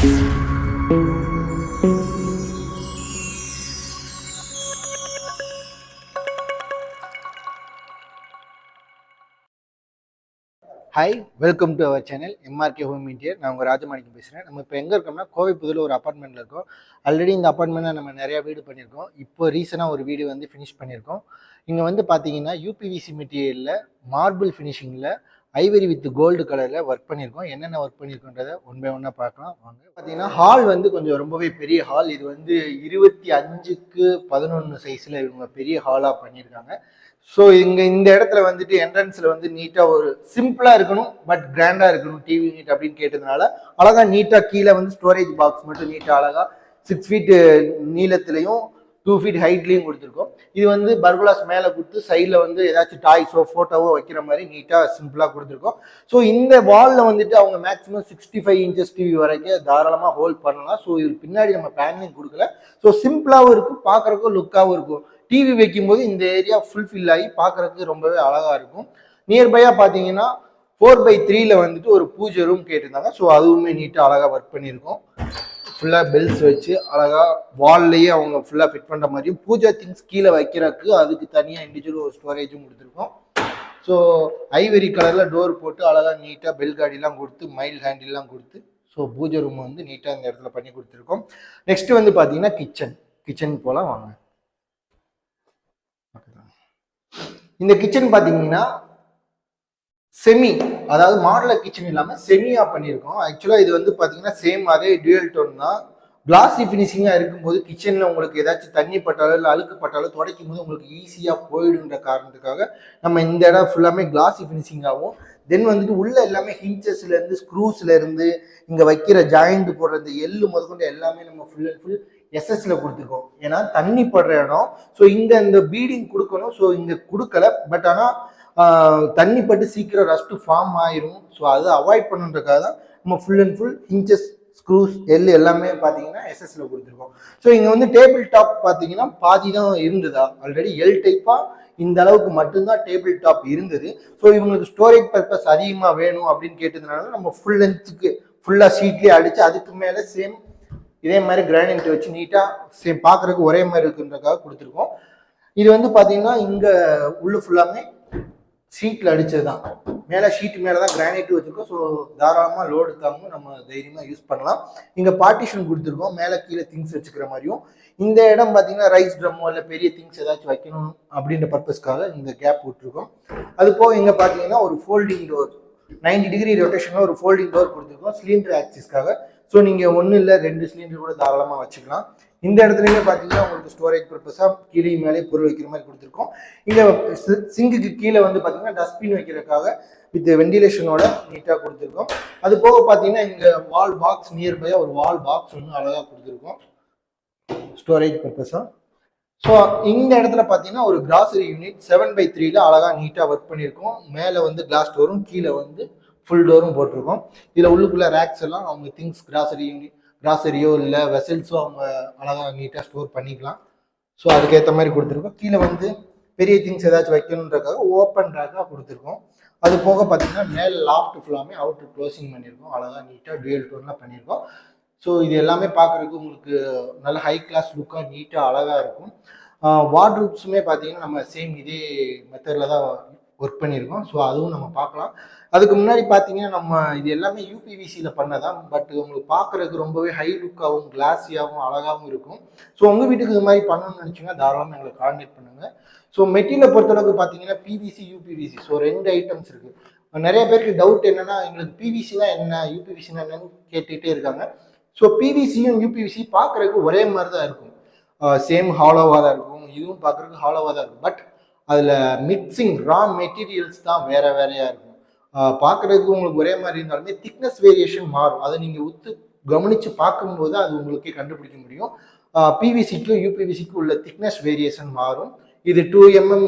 Hi, welcome to our channel MRK home interior. நான் உங்கள் ராஜமாணிக்கம் பேசுகிறேன். நம்ம இப்போ எங்கே இருக்கோம்னா கோவை புதுல ஒரு அப்பார்ட்மெண்ட்டில் இருக்கோம். ஆல்ரெடி இந்த அப்பார்ட்மெண்ட்டில் நம்ம நிறையா வீடு பண்ணியிருக்கோம். இப்போ ரீசெண்டாக ஒரு வீடு வந்து ஃபினிஷ் பண்ணியிருக்கோம். இங்கே வந்து பார்த்தீங்கன்னா யூபிவிசி மெட்டீரியலில் மார்பிள் ஃபினிஷிங்கில் ஐவரி வித் கோல்டு கலரில் ஒர்க் பண்ணியிருக்கோம். என்னென்ன ஒர்க் பண்ணியிருக்கோன்றதை ஒன் பை ஒன்னாக பார்க்கலாம் வாங்க. பார்த்தீங்கன்னா ஹால் வந்து கொஞ்சம் ரொம்பவே பெரிய ஹால். இது வந்து 25x11 சைஸில் இவங்க பெரிய ஹாலாக பண்ணியிருக்காங்க. ஸோ இந்த இடத்துல வந்துட்டு என்ட்ரன்ஸில் வந்து நீட்டாக ஒரு சிம்பிளாக இருக்கணும் பட் கிராண்டாக இருக்கணும் டிவி யூனிட் அப்படின்னு கேட்டதுனால அழகாக நீட்டாக கீழே வந்து ஸ்டோரேஜ் பாக்ஸ் மட்டும் நீட்டாக அழகாக 6 ஃபீட் நீளத்துலையும் 2 ஃபீட் ஹைட்லையும் கொடுத்துருக்கோம். இது வந்து பர்குலாஸ் மேலே கொடுத்து சைடில் வந்து ஏதாச்சும் டாய்ஸோ ஃபோட்டோவோ வைக்கிற மாதிரி நீட்டாக சிம்பிளாக கொடுத்துருக்கோம். ஸோ இந்த வாலில் வந்துட்டு அவங்க மேக்ஸிமம் 65 இன்ச்சஸ் டிவி வரைக்கும் தாராளமாக ஹோல்ட் பண்ணலாம். ஸோ இது பின்னாடி நம்ம பேனலிங் கொடுக்கல. ஸோ சிம்பிளாகவும் இருக்கும், பார்க்குறக்கும் லுக்காகவும் இருக்கும். டிவி வைக்கும்போது இந்த ஏரியா ஃபுல்ஃபில் ஆகி பார்க்குறதுக்கு ரொம்பவே அழகாக இருக்கும். நியர்பையாக பார்த்தீங்கன்னா 4x3 வந்துட்டு ஒரு பூஜை ரூம் கேட்டிருந்தாங்க. ஸோ அதுவுமே நீட்டாக அழகாக ஒர்க் பண்ணியிருக்கோம். ஃபுல்லாக பெல்ஸ் வச்சு அழகாக வால்லையே அவங்க ஃபுல்லாக ஃபிட் பண்ணுற மாதிரியும் பூஜா திங்ஸ் கீழே வைக்கிறதுக்கு அதுக்கு தனியாக இண்டிவிஜுவல் ஒரு ஸ்டோரேஜும் கொடுத்துருக்கோம். ஸோ ஐவரி கலரில் டோர் போட்டு அழகாக நீட்டாக பெல் கார்டிலாம் கொடுத்து மைல் ஹேண்டில்லாம் கொடுத்து ஸோ பூஜை ரூம் வந்து நீட்டாக இந்த இடத்துல பண்ணி கொடுத்துருக்கோம். நெக்ஸ்ட் வந்து பார்த்தீங்கன்னா கிச்சன் போலாம் வாங்க. இந்த கிச்சன் பார்த்தீங்கன்னா செமி, அதாவது மாடலர் கிச்சன் இல்லாமல் செமியாக பண்ணியிருக்கோம். ஆக்சுவலாக இது வந்து பார்த்தீங்கன்னா சேம் அதே டியூயல் டோன் தான். கிளாஸி ஃபினிஷிங்காக இருக்கும்போது கிச்சனில் உங்களுக்கு ஏதாச்சும் தண்ணி பட்டாலோ இல்லை அழுக்கு பட்டாலோ துடைக்கும் போது உங்களுக்கு ஈஸியாக போயிடுன்ற காரணத்துக்காக நம்ம இந்த இடம் ஃபுல்லாமே கிளாஸி ஃபினிஷிங்காகவும் தென் வந்துட்டு உள்ள எல்லாமே ஹிஞ்சஸ்லேருந்து ஸ்க்ரூஸ்லேருந்து இங்கே வைக்கிற ஜாயிண்ட் போடுற இந்த எள்ளு முதற்கொண்டு எல்லாமே நம்ம ஃபுல் அண்ட் ஃபுல் எஸ்எஸ்ல கொடுத்துருக்கோம். ஏன்னா தண்ணி படுற இடம். ஸோ இங்கே இந்த பீடிங் கொடுக்கணும். ஸோ இங்கே கொடுக்கல. பட் ஆனால் தண்ணி பட்டு சீக்கிரம் ரஸ்ட்டு ஃபார்ம் ஆயிரும். ஸோ அதை அவாய்ட் பண்ணுறதுக்காக தான் நம்ம full and full hinges screws L எல்லாமே பார்த்தீங்கன்னா எஸ்எஸ்ல கொடுத்துருக்கோம். ஸோ இங்கே வந்து டேபிள் டாப் பார்த்தீங்கன்னா பாதி தான் இருந்ததா. ஆல்ரெடி எல் டைப்பாக இந்த அளவுக்கு மட்டும்தான் டேபிள் டாப் இருந்தது. ஸோ இவங்களுக்கு ஸ்டோரேஜ் பர்பஸ் அதிகமாக வேணும் அப்படின்னு கேட்டதுனால நம்ம ஃபுல் லென்த்துக்கு ஃபுல்லாக ஷீட்லேயே அடித்து அதுக்கு மேலே சேம் இதே மாதிரி கிரானைட் வச்சு நீட்டாக சேம் பார்க்குறதுக்கு ஒரே மாதிரி இருக்குன்றதுக்காக கொடுத்துருக்கோம். இது வந்து பார்த்தீங்கன்னா இங்கே உள்ள ஃபுல்லாமே ஷீட்டில் அடித்தது தான். மேலே ஷீட்டு மேலே தான் கிரானைட்டும் வச்சுருக்கோம். ஸோ தாராளமாக லோடு தாங்கும், நம்ம தைரியமாக யூஸ் பண்ணலாம். இங்கே பார்ட்டிஷன் கொடுத்துருக்கோம், மேலே கீழே திங்ஸ் வச்சுக்கிற மாதிரியும். இந்த இடம் பார்த்தீங்கன்னா ரைஸ் ட்ரம்மோ இல்லை பெரிய திங்ஸ் ஏதாச்சும் வைக்கணும் அப்படின்ற பர்பஸ்க்காக இந்த கேப் விட்டுருக்கோம். அது போக இங்கே பார்த்தீங்கன்னா ஒரு ஃபோல்டிங் டோர் 90 டிகிரி ரொட்டேஷனில் ஒரு ஃபோல்டிங் டோர் கொடுத்துருக்கோம் சிலிண்டர் ஆக்சிஸ்க்காக. ஸோ நீங்கள் ஒன்றும் இல்லை 2 சிலிண்டர் கூட தாராளமாக வச்சுக்கலாம். இந்த இடத்துலையுமே பார்த்தீங்கன்னா உங்களுக்கு ஸ்டோரேஜ் பர்பஸாக கீழே மேலே பொருள் வைக்கிற மாதிரி கொடுத்துருக்கோம். இங்கே சிங்குக்கு கீழே வந்து பார்த்தீங்கன்னா டஸ்ட்பின் வைக்கிறதுக்காக வித் வெண்டிலேஷனோட நீட்டாக கொடுத்துருக்கோம். அது போக பார்த்தீங்கன்னா இங்கே வால் பாக்ஸ் நியர்பையாக ஒரு வால் பாக்ஸ் ஒன்று அழகாக கொடுத்துருக்கோம் ஸ்டோரேஜ் பர்பஸாக. ஸோ இந்த இடத்துல பார்த்தீங்கன்னா ஒரு கிராசரி யூனிட் 7x3 அழகாக நீட்டாக ஒர்க் பண்ணியிருக்கோம். மேலே வந்து கிளாஸ் டோரும் கீழே வந்து ஃபுல் டோரும் போட்டிருக்கோம். இதில் உள்ளுக்குள்ள ரேக்ஸ் எல்லாம் அவங்க திங்ஸ் கிராசரியோ இல்லை வெசல்ஸோ அவங்க அழகாக நீட்டாக ஸ்டோர் பண்ணிக்கலாம். ஸோ அதுக்கேற்ற மாதிரி கொடுத்துருக்கோம். கீழே வந்து பெரிய திங்ஸ் ஏதாச்சும் வைக்கணுன்றக்காக ஓப்பன் ரேக்காக கொடுத்துருக்கோம். அது போக பார்த்தீங்கன்னா மேலே லாஃப்ட் ஃபுல்லாமே அவுட்ரு க்ளோசிங் பண்ணியிருக்கோம். அழகாக நீட்டாக டுயல் டோன்லாம் பண்ணியிருக்கோம். ஸோ இது எல்லாமே பார்க்குறதுக்கு உங்களுக்கு நல்ல ஹை கிளாஸ் லுக்காக நீட்டாக அழகாக இருக்கும். வார்ட்ரூப்ஸுமே பார்த்தீங்கன்னா நம்ம சேம் இதே மெத்தடில் தான் ஒர்க் பண்ணியிருக்கோம். ஸோ அதுவும் நம்ம பார்க்கலாம். அதுக்கு முன்னாடி பார்த்தீங்கன்னா நம்ம இது எல்லாமே யூபிவிசியில் பண்ணதான். பட் உங்களுக்கு பார்க்குறதுக்கு ரொம்பவே ஹை லுக்காகவும் கிளாஸியாகவும் அழகாகவும் இருக்கும். ஸோ உங்கள் வீட்டுக்கு இது மாதிரி பண்ணணும்னு நினச்சிங்கன்னா தாராளமாக எங்களை கான்டாக்ட் பண்ணுங்கள். ஸோ மெட்டீரியலை பொறுத்தளவுக்கு பார்த்தீங்கன்னா பிவிசி யூபிவிசி ஸோ 2 ஐட்டம்ஸ் இருக்குது. நிறைய பேருக்கு டவுட் என்னென்னா எங்களுக்கு பிவிசினா என்ன யூபிவிசினா என்னன்னு கேட்டுகிட்டே இருக்காங்க. ஸோ பிவிசியும் யூபிவிசி பார்க்குறதுக்கு ஒரே மாதிரி தான் இருக்கும். சேம் ஹாலோவாக தான் இருக்கும். இதுவும் பார்க்குறதுக்கு ஹாலோவாக தான் இருக்கும். பட் அதில் மிக்சிங் ரா மெட்டீரியல்ஸ் தான் வேறு வேறையாக இருக்கும். பார்க்குறதுக்கு உங்களுக்கு ஒரே மாதிரி இருந்தாலுமே திக்னஸ் வேரியேஷன் மாறும். அதை நீங்கள் கவனித்து பார்க்கும்போது அது உங்களுக்கே கண்டுபிடிக்க முடியும். பிவிசிக்கும் யூபிவிசிக்கும் உள்ள திக்னஸ் வேரியேஷன் மாறும். இது 2 mm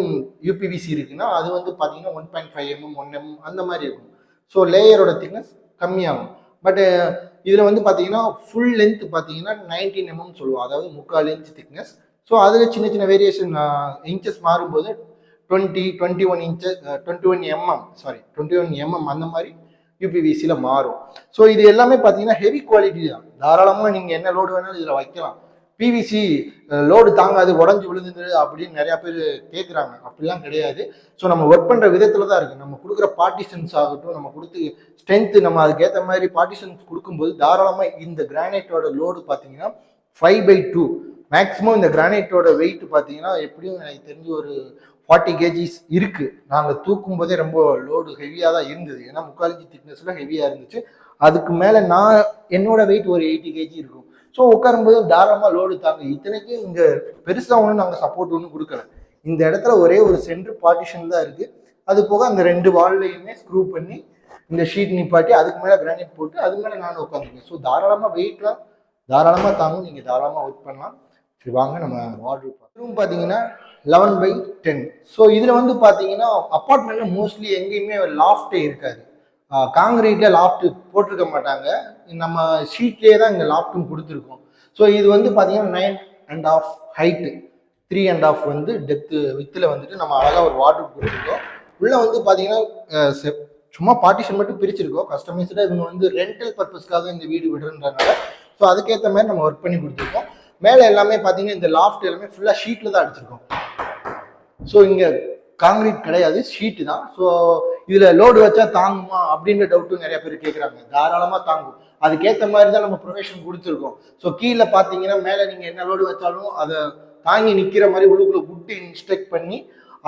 யூபிவிசி இருக்குன்னா அது வந்து பார்த்தீங்கன்னா 1.5 mm 1 mm அந்த மாதிரி இருக்கும். ஸோ லேயரோட திக்னஸ் கம்மியாகும். பட் இதில் வந்து பார்த்தீங்கன்னா ஃபுல் லென்த் பார்த்தீங்கன்னா 19 mm சொல்லுவோம், அதாவது 3/4 inch திக்னஸ். ஸோ அதில் சின்ன சின்ன வேரியேஷன் இன்ச்சஸ் மாறும்போது 21 mm அந்த மாதிரி யூபிவிசியில் மாறும். ஸோ இது எல்லாமே பார்த்தீங்கன்னா ஹெவி குவாலிட்டி தான். தாராளமாக நீங்கள் என்ன லோடு வேணாலும் இதில் வைக்கலாம். பிவிசி லோடு தாங்காது, உடஞ்சி விழுந்துது அப்படின்னு நிறையா பேர் கேட்குறாங்க. அப்படிலாம் கிடையாது. ஸோ நம்ம ஒர்க் பண்ணுற விதத்தில் தான் இருக்குது. நம்ம கொடுக்குற பார்ட்டிஷன்ஸ் ஆகட்டும், நம்ம கொடுத்து ஸ்ட்ரென்த்து நம்ம அதுக்கேற்ற மாதிரி பார்ட்டிஷன்ஸ் கொடுக்கும்போது தாராளமாக இந்த கிரானைட்டோட லோடு பார்த்தீங்கன்னா 5/2 மேக்ஸிமம். இந்த கிரானைட்டோட வெயிட் பார்த்தீங்கன்னா எப்படியும் எனக்கு தெரிஞ்சு ஒரு 40 கேஜிஸ் இருக்குது. நாங்கள் தூக்கும் போதே ரொம்ப லோடு ஹெவியாக தான் இருந்தது. ஏன்னா 3/4 இன்ச் திக்னஸில் ஹெவியாக இருந்துச்சு. அதுக்கு மேலே நான் என்னோட வெயிட் ஒரு 80 கேஜி இருக்கும். ஸோ உட்காரும்போது தாராளமாக லோடு தாங்க. இத்தனைக்கும் இங்கே பெருசாக ஒன்றும் நாங்கள் சப்போர்ட் ஒன்றும் கொடுக்கல. இந்த இடத்துல ஒரே ஒரு சென்ட்ரு பார்ட்டிஷன் தான் இருக்குது. அது போக அந்த 2 வால்லையுமே ஸ்க்ரூ பண்ணி இந்த ஷீட் நிப்பாட்டி அதுக்கு மேலே கிரானைட் போட்டு அது மேலே நானும் உட்காந்துருக்கேன். ஸோ தாராளமாக வெயிட்லாம் தாராளமாக தாங்கும். நீங்கள் தாராளமாக ஒர்க் பண்ணலாம். சரி வாங்க நம்ம வார்ட்ரோப் ரூம் பார்த்தீங்கன்னா 11/10. ஸோ இதில் வந்து பார்த்தீங்கன்னா அப்பார்ட்மெண்ட்டில் மோஸ்ட்லி எங்கேயுமே லாஃப்டே இருக்காது. காங்கிரீட்டில் லாஃப்ட் போட்டிருக்க மாட்டாங்க. நம்ம ஷீட்லேயே தான் இங்கே லாஃப்ட்டும் கொடுத்துருக்கோம். ஸோ இது வந்து பார்த்தீங்கன்னா 9.5 ஹைட்டு, 3.5 வந்து டெப்த்து வித்தில் வந்துட்டு நம்ம அழகாக ஒரு வார்ட்ரோப் கொடுத்துருக்கோம். உள்ளே வந்து பார்த்தீங்கன்னா சும்மா பார்ட்டிஷன் மட்டும் பிரிச்சிருக்கோம். கஸ்டமைஸ்டாக இவங்க வந்து ரெண்டல் பர்பஸ்க்காக இந்த வீடு விடுறதுனால ஸோ அதுக்கேற்ற மாதிரி நம்ம ஒர்க் பண்ணி கொடுத்துருக்கோம். மேலே எல்லாமே பார்த்தீங்கன்னா இந்த லாஃப்ட் எல்லாமே ஃபுல்லாக ஷீட்டில் தான் அடிச்சிருக்கோம். ஸோ இங்கே காங்கிரீட் கிடையாது, ஷீட்டு தான். ஸோ இதில் லோடு வச்சா தாங்குமா அப்படின்ற டவுட்டும் நிறைய பேர் கேட்குறாங்க. தாராளமாக தாங்கும். அதுக்கேற்ற மாதிரி தான் நம்ம ப்ரொவிஷன் கொடுத்துருக்கோம். ஸோ கீழே பார்த்தீங்கன்னா மேலே நீங்கள் என்ன லோடு வச்சாலும் அதை தாங்கி நிற்கிற மாதிரி உள்ளுக்குள்ளே வுட்டு இன்ஸ்ட்ரக்ட் பண்ணி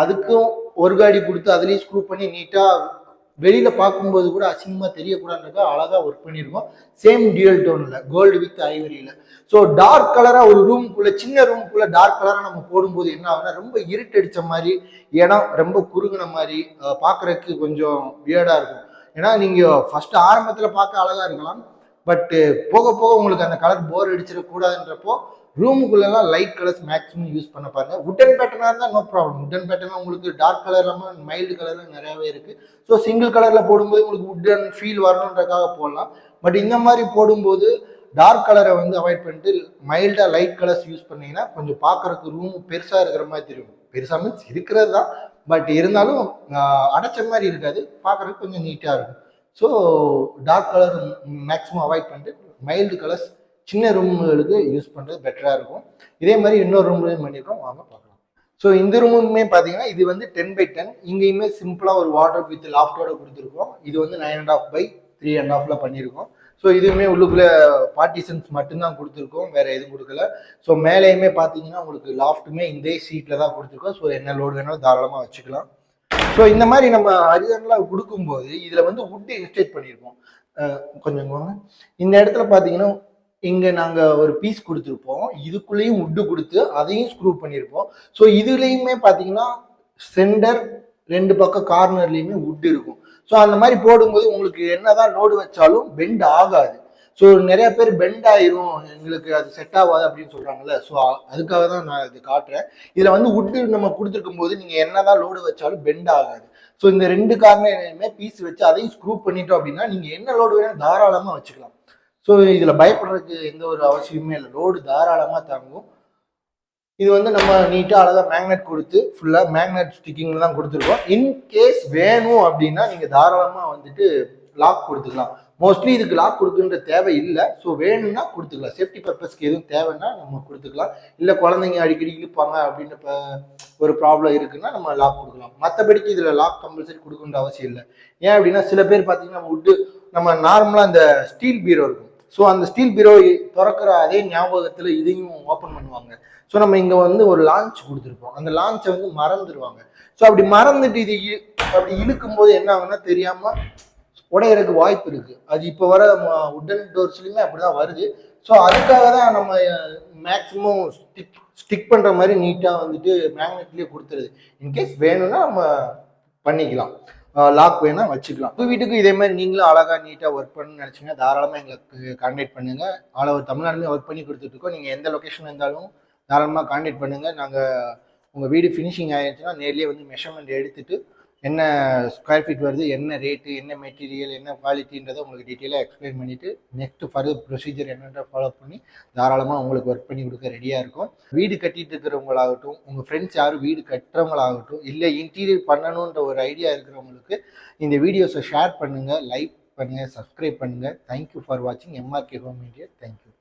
அதுக்கும் ஒரு காடி கொடுத்து அதுலேயும் ஸ்க்ரூ பண்ணி நீட்டாக வெளியில் பார்க்கும்போது கூட அசிங்கமாக தெரியக்கூடாதுன்றதுக்காக அழகாக ஒர்க் பண்ணியிருக்கோம். சேம் டியூயல் டோனில் கோல்டு வித் ஐவரியில். ஸோ டார்க் கலராக ஒரு ரூமுக்குள்ளே, சின்ன ரூமுக்குள்ளே டார்க் கலராக நம்ம போடும்போது என்ன ஆகுனா ரொம்ப இருட்டடித்த மாதிரி, இடம் ரொம்ப குறுகின மாதிரி பார்க்குறதுக்கு கொஞ்சம் வியர்டாக இருக்கும். ஏன்னா நீங்கள் ஃபஸ்ட்டு ஆரம்பத்தில் பார்க்க அழகாக இருக்கலாம், பட்டு போக போக உங்களுக்கு அந்த கலர் போர் அடிச்சிடக்கூடாதுன்றப்போ ரூமுக்குள்ளெல்லாம் லைட் கலர்ஸ் மேக்ஸிமம் யூஸ் பண்ண பாருங்க. உட்டன் பேட்டர்னாக இருந்தால் நோ ப்ராப்ளம். உட்டன் பேட்டர்னா உங்களுக்கு டார்க் கலர் இல்லாமல் மைல்டு கலர்லாம் நிறையாவே இருக்குது. ஸோ சிங்கிள் கலரில் போடும்போது உங்களுக்கு உட்டன் ஃபீல் வரணுன்றக்காக போடலாம். பட் இந்த மாதிரி போடும்போது டார்க் கலரை வந்து அவாய்ட் பண்ணிட்டு மைல்டாக லைட் கலர்ஸ் யூஸ் பண்ணிங்கன்னா கொஞ்சம் பார்க்குறதுக்கு ரூம் பெருசாக இருக்கிற மாதிரி தெரியும். பெருசாக மீன்ஸ் இருக்கிறது தான், பட் இருந்தாலும் அடைச்ச மாதிரி இருக்காது, பார்க்குறதுக்கு கொஞ்சம் நீட்டாக இருக்கும். So dark colour maximum avoid பண்ணிட்டு மைல்டு கலர்ஸ் சின்ன ரூம்களுக்கு யூஸ் பண்ணுறது பெட்டராக இருக்கும். இதே மாதிரி இன்னொரு ரூம்லையும் பண்ணியிருக்கோம், வாங்க பார்க்கலாம். ஸோ இந்த ரூமுமே பார்த்தீங்கன்னா இது வந்து 10/10. இங்கேயுமே சிம்பிளாக ஒரு வார்ட்ரோப் வித் லாஃப்டோட கொடுத்துருக்கோம். இது வந்து 9.5/3.5 பண்ணியிருக்கோம். ஸோ இதுவுமே உள்ளுக்குள்ளே பார்ட்டிஷன்ஸ் மட்டும்தான் கொடுத்துருக்கோம், வேறு எதுவும் கொடுக்கல. ஸோ மேலேயுமே பார்த்தீங்கன்னா உங்களுக்கு லாஃப்ட்டுமே இந்த சீட்டில் தான் கொடுத்துருக்கோம். ஸோ என்ன லோடு வேணாலும் தாராளமாக வச்சுக்கலாம். ஸோ இந்த மாதிரி நம்ம அரிதானெலாம் கொடுக்கும்போது இதில் வந்து வுட்டு இன்ஸ்டேட் பண்ணியிருக்கோம். கொஞ்சம் இந்த இடத்துல பார்த்தீங்கன்னா இங்கே நாங்கள் ஒரு பீஸ் கொடுத்துருப்போம், இதுக்குள்ளேயும் வுட்டு கொடுத்து அதையும் ஸ்க்ரூ பண்ணியிருப்போம். ஸோ இதுலேயுமே பார்த்தீங்கன்னா சென்டர் 2 பக்கம் கார்னர்லேயுமே வுட்டு இருக்கும். ஸோ அந்த மாதிரி போடும்போது உங்களுக்கு என்னதான் லோடு வச்சாலும் பெண்ட் ஆகாது. ஸோ நிறைய பேர் பெண்ட் ஆயிரும், எங்களுக்கு அது செட் ஆகாது அப்படின்னு சொல்கிறாங்கல்ல. ஸோ அதுக்காக தான் நான் இது காட்டுறேன். இதில் வந்து வுட்டு நம்ம கொடுத்துருக்கும் போது நீங்கள் என்னதான் லோடு வச்சாலும் பெண்ட் ஆகாது. ஸோ இந்த 2 கார்னருமே பீஸ் வச்சு அதையும் ஸ்க்ரூ பண்ணிட்டோம் அப்படின்னா நீங்கள் என்ன லோடு வேணும் தாராளமாக வச்சுக்கலாம். ஸோ இதில் பயப்படுறதுக்கு எந்த ஒரு அவசியமே இல்லை, லோடு தாராளமாக தாங்கும். இது வந்து நம்ம நீட்டாக அழகாக மேக்னெட் கொடுத்து ஃபுல்லாக மேக்னெட் ஸ்டிக்கிங்கில் தான் கொடுத்துருக்கோம். இன்கேஸ் வேணும் அப்படின்னா நீங்கள் தாராளமாக வந்துட்டு லாக் கொடுத்துக்கலாம். மோஸ்ட்லி இதுக்கு லாக் கொடுக்குன்ற தேவை இல்லை. ஸோ வேணும்னா கொடுத்துக்கலாம், சேஃப்டி பர்பஸ்க்கு எதுவும் தேவைன்னா நம்ம கொடுத்துக்கலாம். இல்லை குழந்தைங்க அடிக்கடி இழுப்பாங்க அப்படின்னு இப்போ ஒரு ப்ராப்ளம் இருக்குன்னா நம்ம லாக் கொடுக்கலாம். மற்றபடிக்கு இதில் லாக் கம்பல்சரி கொடுக்குன்ற அவசியம் இல்லை. ஏன் அப்படின்னா சில பேர் பார்த்தீங்கன்னா வுட்டு நம்ம நார்மலாக அந்த ஸ்டீல் பீரோ இருக்கும். ஸோ அந்த ஸ்டீல் பீரோ திறக்கிற அதே ஞாபகத்தில் இதையும் ஓப்பன் பண்ணுவாங்க. ஸோ நம்ம இங்கே வந்து ஒரு லான்ச் கொடுத்துருப்போம், அந்த லான்ச்சை வந்து மறந்துடுவாங்க. ஸோ அப்படி மறந்துட்டு இது அப்படி இழுக்கும் போது என்ன ஆகுன்னா தெரியாமல் உடையறதுக்கு வாய்ப்பு இருக்குது. அது இப்போ வர உட்டன் டோர்ஸ்லையுமே அப்படி தான் வருது. ஸோ அதுக்காக தான் நம்ம மேக்ஸிமம் ஸ்டிக் பண்ணுற மாதிரி நீட்டாக வந்துட்டு மேக்னெட்லேயே கொடுத்துருது. இன்கேஸ் வேணும்னா நம்ம பண்ணிக்கலாம், லாக் வேணா வச்சுக்கலாம். உங்கள் வீட்டுக்கு இதே மாதிரி நீங்களும் அழகாக நீட்டாக ஒர்க் பண்ணணும்னு நினச்சிங்கன்னா தாராளமாக எங்களுக்கு கான்டாக்ட் பண்ணுங்கள். ஆல் ஓவர் தமிழ்நாடுலேயும் ஒர்க் பண்ணி கொடுத்துட்ருக்கோம். நீங்கள் எந்த லொக்கேஷன் இருந்தாலும் தாராளமாக கான்டாக்ட் பண்ணுங்கள். நாங்கள் உங்கள் வீடு ஃபினிஷிங் ஆகிடுச்சுன்னா நேர்லேயே வந்து மெஷர்மெண்ட் எடுத்துகிட்டு என்ன ஸ்கொயர் ஃபீட் வருது, என்ன ரேட்டு, என்ன மெட்டீரியல், என்ன குவாலிட்டின்றதை உங்களுக்கு டீட்டெயிலாக எக்ஸ்பிளைன் பண்ணிவிட்டு நெக்ஸ்ட் ஃபர்தர் ப்ரொசீஜர் என்னென்ற ஃபாலோ பண்ணி தாராளமாக உங்களுக்கு ஒர்க் பண்ணி கொடுக்க ரெடியாக இருக்கும். வீடு கட்டிகிட்டு இருக்கிறவங்களாகட்டும், உங்கள் ஃப்ரெண்ட்ஸ் யாரும் வீடு கட்டுறவங்களாகட்டும், இல்லை இன்டீரியர் பண்ணணுன்ற ஒரு ஐடியா இருக்கிறவங்களுக்கு இந்த வீடியோஸை ஷேர் பண்ணுங்கள், லைக் பண்ணுங்கள், சப்ஸ்கிரைப் பண்ணுங்கள். தேங்க்யூ ஃபார் வாட்சிங் எம்ஆர்கே ஹோம் மீடியா. தேங்க்யூ.